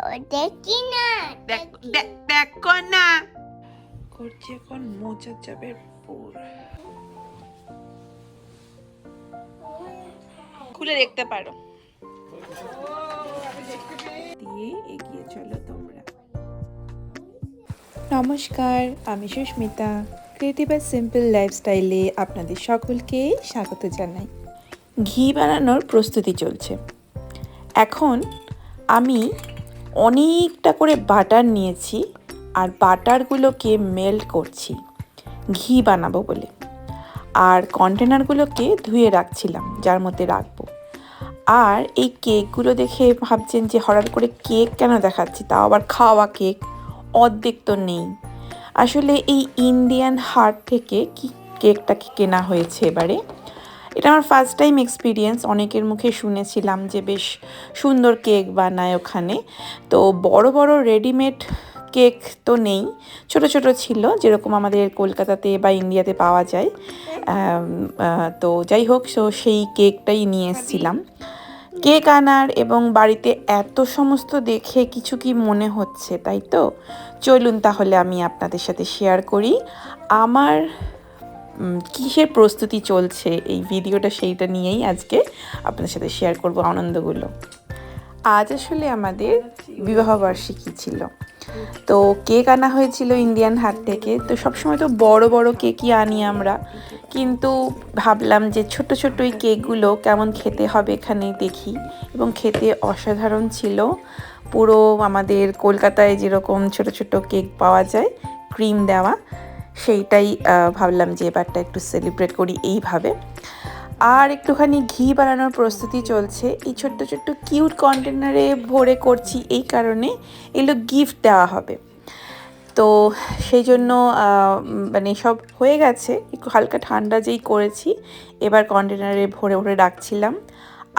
দেখি না, দেখো না করছে এখন মোচা চাপের পুর। খুলে দেখতে পারো, দিয়ে এগিয়ে চলো তোমরা। নমস্কার, আমি সুস্মিতা। ক্রিয়েটিভ আর সিম্পল লাইফস্টাইলে আপনাদের সকলকে স্বাগত জানাই। ঘি বানানোর প্রস্তুতি চলছে। এখন আমি অনেকটা করে বাটার নিয়েছি আর বাটারগুলোকে মেল্ট করছি ঘি বানাবো বলে। আর কন্টেনারগুলোকে ধুয়ে রাখছিলাম যার মধ্যে রাখবো। আর এই কেকগুলো দেখে ভাবছেন যে হঠাৎ করে কেক কেন দেখাচ্ছি, তাও আবার খাওয়া কেক, অর্ধেক তো নেই। আসলে এই ইন্ডিয়ান হার্ট থেকে কি কেকটাকে কেনা হয়েছে এবারে। এটা আমার ফার্স্ট টাইম এক্সপিরিয়েন্স। অনেকের মুখে শুনেছিলাম যে বেশ সুন্দর কেক বানায় ওখানে। তো বড় বড় রেডিমেড কেক তো নেই, ছোট ছোট ছিল যেরকম আমাদের কলকাতাতে বা ইন্ডিয়াতে পাওয়া যায়। তো যাই হোক, সেই কেকটাই নিয়ে এসেছিলাম। কেক আনার এবং বাড়িতে এত সমস্ত দেখে কিছু কি মনে হচ্ছে, তাই তো? চলুন তাহলে আমি আপনাদের সাথে শেয়ার করি আমার কিসের প্রস্তুতি চলছে এই ভিডিওটা, সেইটা নিয়েই আজকে আপনাদের সাথে শেয়ার করব আনন্দগুলো। আজ আসলে আমাদের বিবাহবার্ষিকী ছিল, তো কেক আনা হয়েছিল ইন্ডিয়ান হাট থেকে। তো সবসময় তো বড় বড় কেকই আনি আমরা, কিন্তু ভাবলাম যে ছোট ছোট এই কেকগুলো কেমন খেতে হবে এখানে দেখি। এবং খেতে অসাধারণ ছিল। পুরো আমাদের কলকাতায় যেরকম ছোট ছোট কেক পাওয়া যায় ক্রিম দেওয়া, সেইটাই ভাবলাম যে এবারটা একটু সেলিব্রেট করি এইভাবে। আর একটুখানি ঘি বানানোর প্রস্তুতি চলছে। এই ছোট্ট ছোট্ট কিউট কন্টেনারে ভরে করছি এই কারণে, এগুলো গিফট দেওয়া হবে। তো সেই জন্য মানে সব হয়ে গেছে, একটু হালকা ঠান্ডা যেই করেছি, এবার কন্টেনারে ভরে ভরে রাখছিলাম।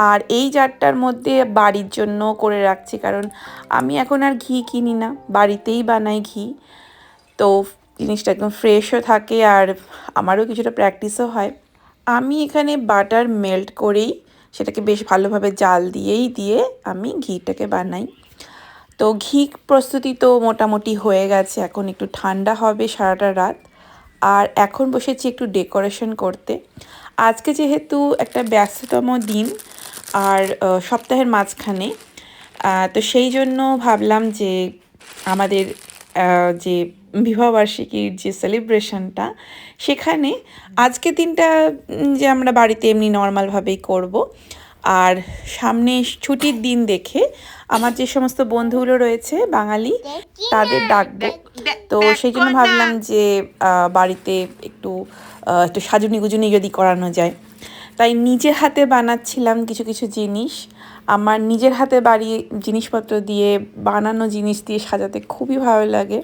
আর এই জারটার মধ্যে বাড়ির জন্য করে রাখছি, কারণ আমি এখন আর ঘি কিনি না, বাড়িতেই বানাই ঘি। তো জিনিসটা একদম ফ্রেশও থাকে আর আমারও কিছুটা প্র্যাকটিসও হয়। আমি এখানে বাটার মেল্ট করেই সেটাকে বেশ ভালোভাবে জাল দিয়ে আমি ঘিটাকে বানাই। তো ঘি প্রস্তুতি তো মোটামুটি হয়ে গেছে, এখন একটু ঠান্ডা হবে সারাটা রাত। আর এখন বসেছি একটু ডেকোরেশন করতে। আজকে যেহেতু একটা ব্যস্ততম দিন আর সপ্তাহের মাঝখানে, তো সেই জন্য ভাবলাম যে আমাদের যে বিবাহবার্ষিকীর যে সেলিব্রেশনটা, সেখানে আজকের দিনটা যে আমরা বাড়িতে এমনি নর্মালভাবেই করব। আর সামনে ছুটির দিন দেখে আমার যে সমস্ত বন্ধুগুলো রয়েছে বাঙালি, তাদের ডাকবো। তো সেই জন্য ভাবলাম যে বাড়িতে একটু একটু সাজুনি গুজুনি যদি করানো যায়, তাই নিজের হাতে বানাচ্ছিলাম কিছু কিছু জিনিস। আমার নিজের হাতে জিনিসপত্র দিয়ে বানানো জিনিস দিয়ে সাজাতে খুবই ভালো লাগে।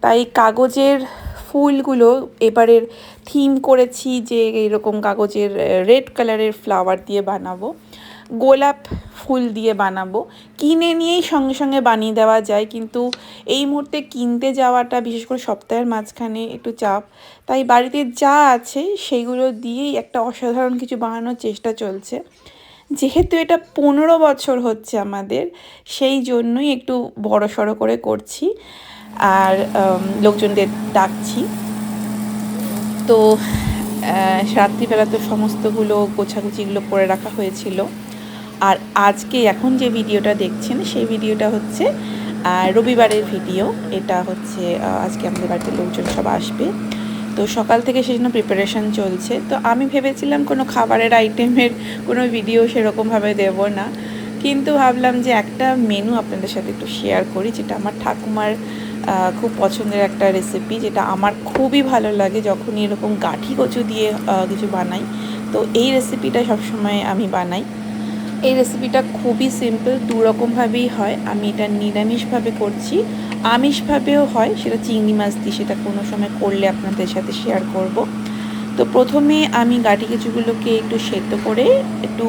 তাই কাগজের ফুলগুলো এবারের থিম করেছি যে এরকম কাগজের রেড কালারের ফ্লাওয়ার দিয়ে বানাবো, গোলাপ ফুল দিয়ে বানাবো। কিনে নিয়েই সঙ্গে সঙ্গে বানিয়ে দেওয়া যায়, কিন্তু এই মুহূর্তে কিনতে যাওয়াটা, বিশেষ করে সপ্তাহের মাঝখানে, একটু চাপ। তাই বাড়িতে যা আছে সেইগুলো দিয়েই একটা অসাধারণ কিছু বানানোর চেষ্টা চলছে। যেহেতু এটা 15 বছর হচ্ছে আমাদের, সেই জন্যই একটু বড়সড় করে করছি আর লোকজনদের ডাকছি। তো রাত্রিবেলা তো সমস্তগুলো গোছাগুছিগুলো করে রাখা হয়েছিল। আর আজকে এখন যে ভিডিওটা দেখছেন সেই ভিডিওটা হচ্ছে রবিবারের ভিডিও। এটা হচ্ছে আজকে আমাদের বাড়িতে লোকজন সব আসবে, তো সকাল থেকে সেই জন্য প্রিপারেশান চলছে। তো আমি ভেবেছিলাম কোনো খাবারের আইটেমের কোনো ভিডিও সেরকমভাবে দেব না, কিন্তু ভাবলাম যে একটা মেনু আপনাদের সাথে একটু শেয়ার করি, যেটা আমার ঠাকুমার খুব পছন্দের একটা রেসিপি, যেটা আমার খুবই ভালো লাগে যখনই এরকম গাঠি কচু দিয়ে কিছু বানাই। তো এই রেসিপিটা সবসময় আমি বানাই। এই রেসিপিটা খুবই সিম্পল, দু রকমভাবেই হয়। আমি এটা নিরামিষভাবে করছি, আমিষভাবেও হয়, সেটা চিংড়ি মাছ দিয়ে, সেটা কোনো সময় করলে আপনাদের সাথে শেয়ার করব। তো প্রথমে আমি গাঠি কচুগুলোকে একটু সেদ্ধ করে একটু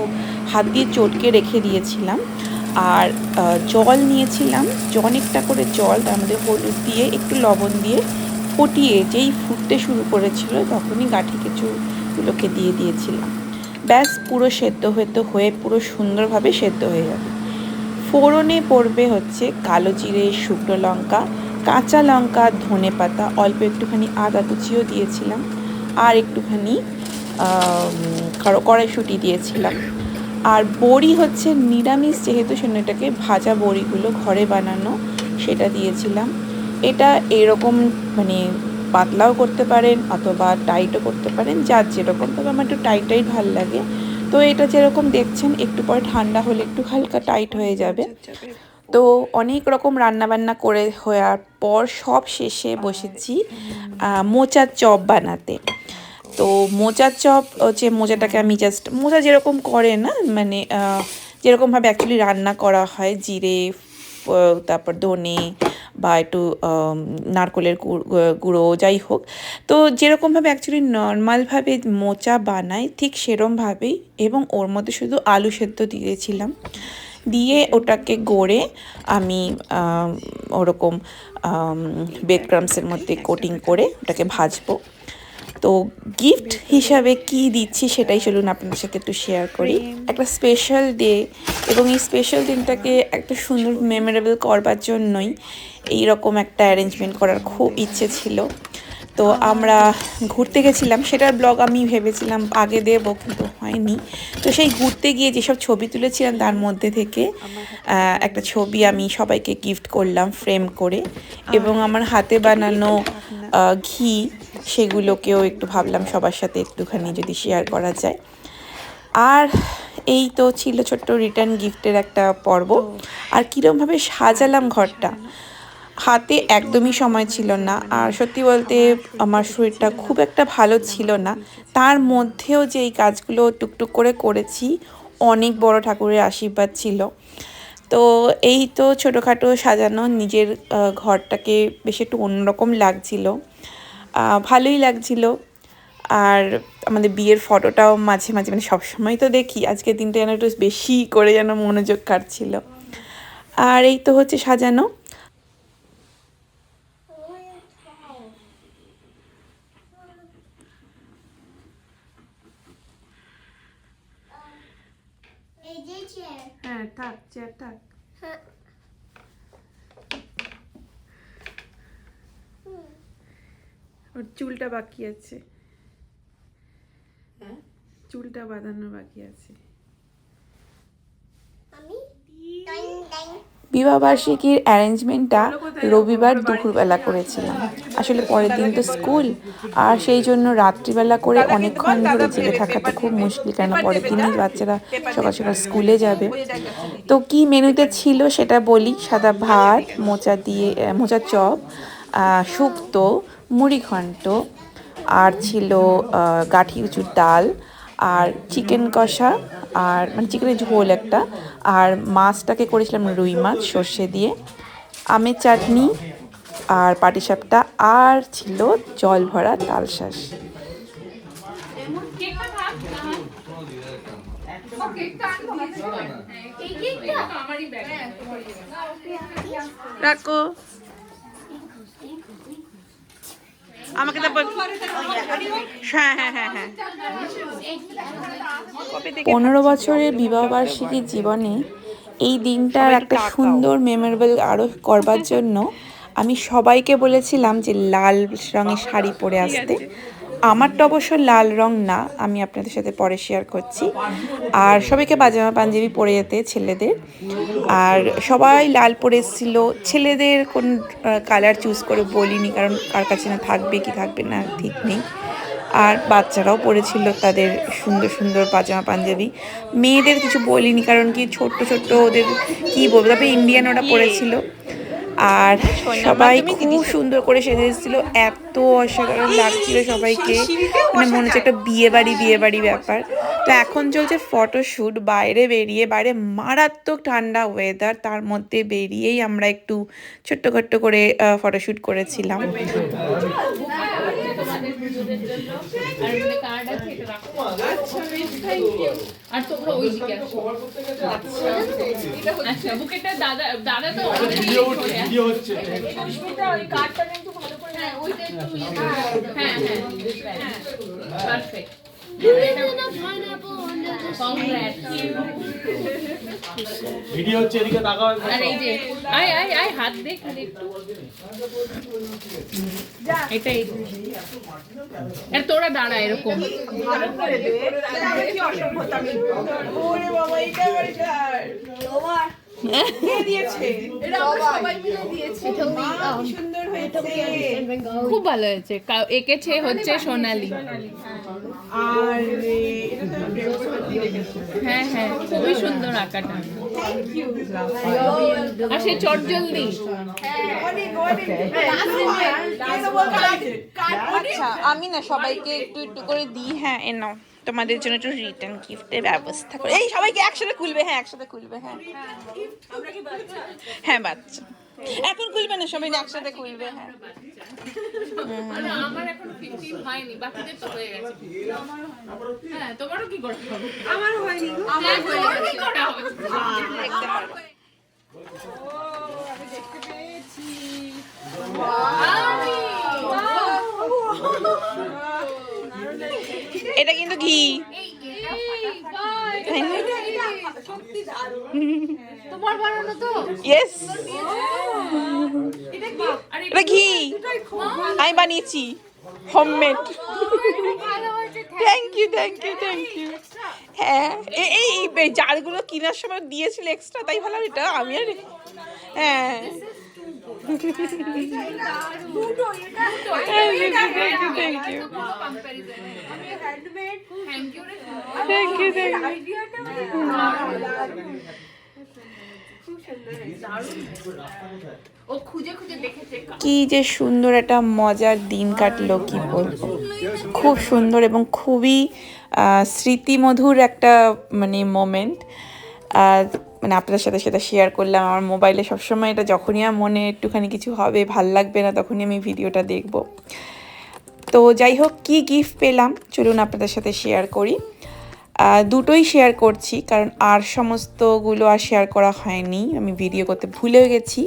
হাত দিয়ে চটকে রেখে দিয়েছিলাম। আর জল নিয়েছিলাম, অনেকটা করে জল, তার মধ্যে হলুদ দিয়ে একটু লবণ দিয়ে ফুটিয়ে, যেই ফুটতে শুরু করেছিল তখনই গাঠি কচুগুলোকে দিয়ে দিয়েছিলাম। ব্যাস পুরো সেদ্ধ হয়ে পুরো সুন্দরভাবে সেদ্ধ হয়ে যাবে। ফোড়নে পড়বে হচ্ছে কালো জিরে, শুকনো লঙ্কা, কাঁচা লঙ্কা, ধনেপাতা, অল্প একটুখানি আদা কুচিও দিয়েছিলাম, আর একটুখানি কড়াইশুঁটি দিয়েছিলাম। আর বড়ি হচ্ছে নিরামিষ যেহেতু, সেটাকে ভাজা বড়িগুলো ঘরে বানানো, সেটা দিয়েছিলাম। এটা এরকম মানে পাতলাও করতে পারেন অথবা টাইটও করতে পারেন, যার যেরকম, তবে আমার একটু টাইটাই ভাল লাগে। তো এটা যেরকম দেখছেন একটু পরে ঠান্ডা হলে একটু হালকা টাইট হয়ে যাবে। তো অনেক রকম রান্নাবান্না করে হওয়ার পর সব শেষে বসেছি মোচার চপ বানাতে। তো মোচার চপ হচ্ছে, মোচাটাকে আমি জাস্ট মোচা যেরকম করে না, মানে যেরকমভাবে অ্যাকচুয়ালি রান্না করা হয়, জিরে, তারপর ধনে বা একটু নারকোলের গুঁড়ো, যাই হোক, তো যেরকমভাবে অ্যাকচুয়ালি নর্মালভাবে মোচা বানাই ঠিক সেরমভাবেই, এবং ওর মধ্যে শুধু আলু সেদ্ধ দিয়েছিলাম, দিয়ে ওটাকে গড়ে আমি ওরকম ব্রেড ক্রাম্বসের মধ্যে কোটিং করে ওটাকে ভাজবো। তো গিফট হিসাবে কি দিচ্ছি সেটাই চলুন আপনাদের সাথে একটু শেয়ার করি। একটা স্পেশাল ডে, এবং এই স্পেশাল দিনটাকে একটা সুন্দর মেমোরেবল করবার জন্যই এইরকম একটা অ্যারেঞ্জমেন্ট করার খুব ইচ্ছে ছিল। তো আমরা ঘুরতে গেছিলাম, সেটার ব্লগ আমি ভেবেছিলাম আগে দেবো, কিন্তু হয়নি। তো সেই ঘুরতে গিয়ে যেসব ছবি তুলেছিলাম তার মধ্যে থেকে একটা ছবি আমি সবাইকে গিফট করলাম ফ্রেম করে, এবং আমার হাতে বানানো ঘি, সেগুলোকেও একটু ভাবলাম সবার সাথে একটুখানি যদি শেয়ার করা যায়। আর এই তো ছিল ছোট্ট রিটার্ন গিফটের একটা পর্ব। আর কীরকমভাবে সাজালাম ঘরটা, হাতে একদমই সময় ছিল না। আর সত্যি বলতে আমার শরীরটা খুব একটা ভালো ছিল না, তার মধ্যেও যে এই কাজগুলো টুকটুক করে করেছি, অনেক বড় ঠাকুরের আশীর্বাদ ছিল। তো এই তো ছোটোখাটো সাজানো নিজের ঘরটাকে বেশ একটু অন্যরকম লাগছিল, ভালোই লাগছিল। আর আমাদের বিয়ের ফটোটাও মাঝে মাঝে, মানে সবসময় তো দেখি, আজকের দিনটা যেন একটু বেশি করে যেন মনোযোগ কাটছিল। আর এই তো হচ্ছে সাজানো। হ্যাঁ থাক, চেয়ার থাক। ওর চুলটা বাকি আছে, চুলটা বাঁধানো বাকি আছে। বিবাহবার্ষিকীর অ্যারেঞ্জমেন্টটা রবিবার দুপুরবেলা করেছিলাম, আসলে পরের দিন তো স্কুল, আর সেই জন্য রাত্রিবেলা করে অনেকক্ষণ ধরে জেগে থাকা তো খুব মুশকিল, কেন পরের দিনই বাচ্চারা সকাল সকাল স্কুলে যাবে। তো কি মেনুতে ছিল সেটা বলি। সাদা ভাত, মোচার চপ, শুক্তো, মুড়িঘণ্ট, আর ছিল গাঠি উঁচুর ডাল, আর চিকেন কষা, আর মানে চিকেনের ঝোল একটা, আর মাছটাকে করেছিলাম রুই মাছ সর্ষে দিয়ে, আমের চাটনি, আর পাটিসাপটা, আর ছিল জল ভরা তালশাঁস। রাখো, আমাকে তো হ্যাঁ হ্যাঁ হ্যাঁ হ্যাঁ 15 বছরের বিবাহবার্ষিকী জীবনে এই দিনটার একটা সুন্দর মেমোরেবল আরও করবার জন্য আমি সবাইকে বলেছিলাম যে লাল রঙের শাড়ি পরে আসতে। আমারটা অবশ্য লাল রং না, আমি আপনাদের সাথে পরে শেয়ার করছি। আর সবাইকে পাজামা পাঞ্জাবি পরে যেতে, ছেলেদের। আর সবাই লাল পরে এসেছিলো, ছেলেদের কোন কালার চুজ করে বলিনি, কারণ কার কাছে না থাকবে কি থাকবে না ঠিক নেই। আর বাচ্চারাও পরেছিল তাদের সুন্দর সুন্দর পাজামা পাঞ্জাবি, মেয়েদের কিছু বলিনি, কারণ কি ছোট্ট ছোট্ট ওদের কি বলবো। তারপরে ইন্ডিয়ান ওরা পরেছিল। আর সবাই খুব সুন্দর করে সেজে এসেছিলো, এত অসাধারণ লাগছিল সবাইকে, মানে মনে হচ্ছে একটা বিয়ে বাড়ি ব্যাপার। তো এখন চলছে ফটোশ্যুট, বাইরে বেরিয়ে, বাইরে মারাত্মক ঠান্ডা ওয়েদার, তার মধ্যে বেরিয়েই আমরা একটু ছোট্ট করে ফটোশ্যুট করেছিলাম। আর তোমরা ওই দিকে আসো। আচ্ছা বুকেটটা দাদা দাদা তো ভিডিও হচ্ছে। এটা ওই কার্ডটা কিন্তু ভালো করে, হ্যাঁ ওইটা একটু হ্যাঁ পারফেক্ট। ভিডিও হচ্ছে এদিকে তাকাও আর এই যে আয় আয় আয় হাত দে খালি একটু এটাই আর তোরা দাঁড়া এরকম খুব ভালো হয়েছে এঁকেছে হচ্ছে সোনালি হ্যাঁ হ্যাঁ খুবই সুন্দর আঁকাটা আর সে চটজলদি আচ্ছা আমি না সবাইকে একটু একটু করে দিই। হ্যাঁ এ নাও তোমাদের জন্য একটু রিটার্ন গিফটের ব্যবস্থা করে। এই সবাইকে একসাথে খুলবে, হ্যাঁ একসাথে খুলবে। হ্যাঁ হ্যাঁ বাচ্চা এখন খুলবে না, সবাই একসাথে খুলবে। হ্যাঁ আমার এখন ফিফটিন হয়নি, বাকিদের তো হয়ে গেছে। হ্যাঁ তোমারও কি করতে হবে? আমারও হয়নি। আমার হয়ে গেছে। দেখতে পারো। আমি দেখতে পেয়েছি। এটা কিন্তু ঘি, তাই না? তোমার বানানো তো? ইয়েস, এটা ঘি আমি বানিয়েছি, homemade. Thank you thank you thank you. হ্যাঁ এই এই জারগুলো কেনার সময় দিয়েছিল এক্সট্রা, তাই ভালো এটা আমি আর হ্যাঁ থ্যাংক ইউ ও খুঁজে খুঁজে দেখেছে। কি যে সুন্দর একটা মজার দিন কাটলো, কি বলবো। খুব সুন্দর এবং খুবই স্মৃতিমধুর একটা মানে মোমেন্ট। মানে আপনাদের সাথে সেটা শেয়ার করলাম। আমার মোবাইলে সবসময় এটা যখনই আমার মনে একটুখানি কিছু হবে, ভাল লাগবে না, তখনই আমি ভিডিওটা দেখব। তো যাই হোক, কী গিফট পেলাম চলুন আপনাদের সাথে শেয়ার করি। দুটোই শেয়ার করছি, কারণ আর সমস্তগুলো আর শেয়ার করা হয়নি, আমি ভিডিও করতে ভুলেও গেছি।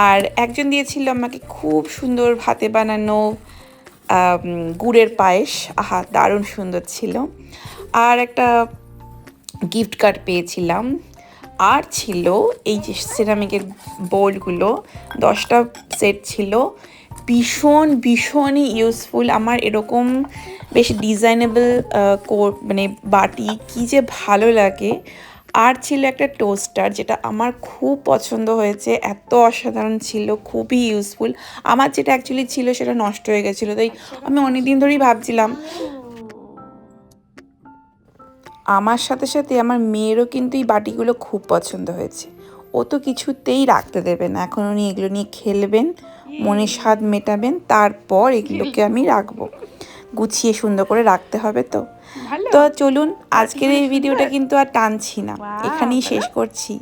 আর একজন দিয়েছিল আমাকে খুব সুন্দর হাতে বানানো গুড়ের পায়েস, আহা দারুণ সুন্দর ছিল। আর একটা গিফট কার্ড পেয়েছিলাম। আর ছিল এই যে সিরামিকের বোলগুলো, 10টা সেট ছিল, ভীষণই ইউজফুল। আমার এরকম বেশ ডিজাইনেবল মানে বাটি কি যে ভালো লাগে। আর ছিল একটা টোস্টার, যেটা আমার খুব পছন্দ হয়েছে, এত অসাধারণ ছিল, খুবই ইউজফুল। আমার যেটা অ্যাকচুয়ালি ছিল সেটা নষ্ট হয়ে গেছিলো, তাই আমি অনেক দিন ধরেই ভাবছিলাম। আমার সাথে সাথে আমার মেয়েরও কিন্তু এই বাটিগুলো খুব পছন্দ হয়েছে। ও তো কিছুতেই রাখতে দেবে না, এখন উনি এগুলো নিয়ে খেলবেন, মনের স্বাদ মেটাবেন, তারপর এগুলোকে আমি রাখবো, গুছিয়ে সুন্দর করে রাখতে হবে। তো চলুন, আজকের এই ভিডিওটা কিন্তু আর টানছি না, এখানেই শেষ করছি।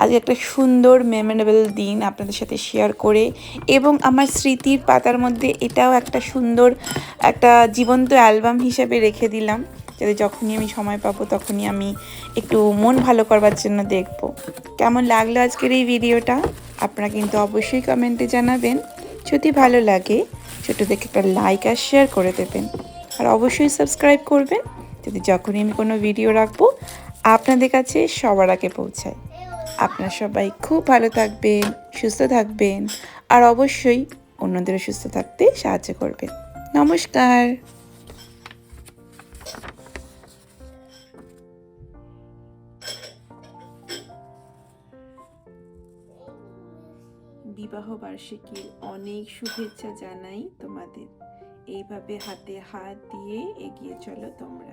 আজ একটা সুন্দর মেমোরেবল দিন আপনাদের সাথে শেয়ার করে, এবং আমার স্মৃতির পাতার মধ্যে এটাও একটা সুন্দর একটা জীবন্ত অ্যালবাম হিসেবে রেখে দিলাম, যাতে যখনই আমি সময় পাবো তখনই আমি একটু মন ভালো করবার জন্য দেখব। কেমন লাগলো আজকের এই ভিডিওটা আপনারা কিন্তু অবশ্যই কমেন্টে জানাবেন। যদি ভালো লাগে ছোটো দেখে একটা লাইক আর শেয়ার করে দেবেন, আর অবশ্যই সাবস্ক্রাইব করবেন, যদি যখনই আমি কোনো ভিডিও রাখবো আপনাদের কাছে সবার আগে পৌঁছায়। আপনারা সবাই খুব ভালো থাকবেন, সুস্থ থাকবেন, আর অবশ্যই অন্যদেরও সুস্থ থাকতে সাহায্য করবেন। নমস্কার। বিবাহ বার্ষিকীর অনেক শুভেচ্ছা জানাই তোমাদের। এইভাবে হাতে হাত দিয়ে এগিয়ে চলো তোমরা।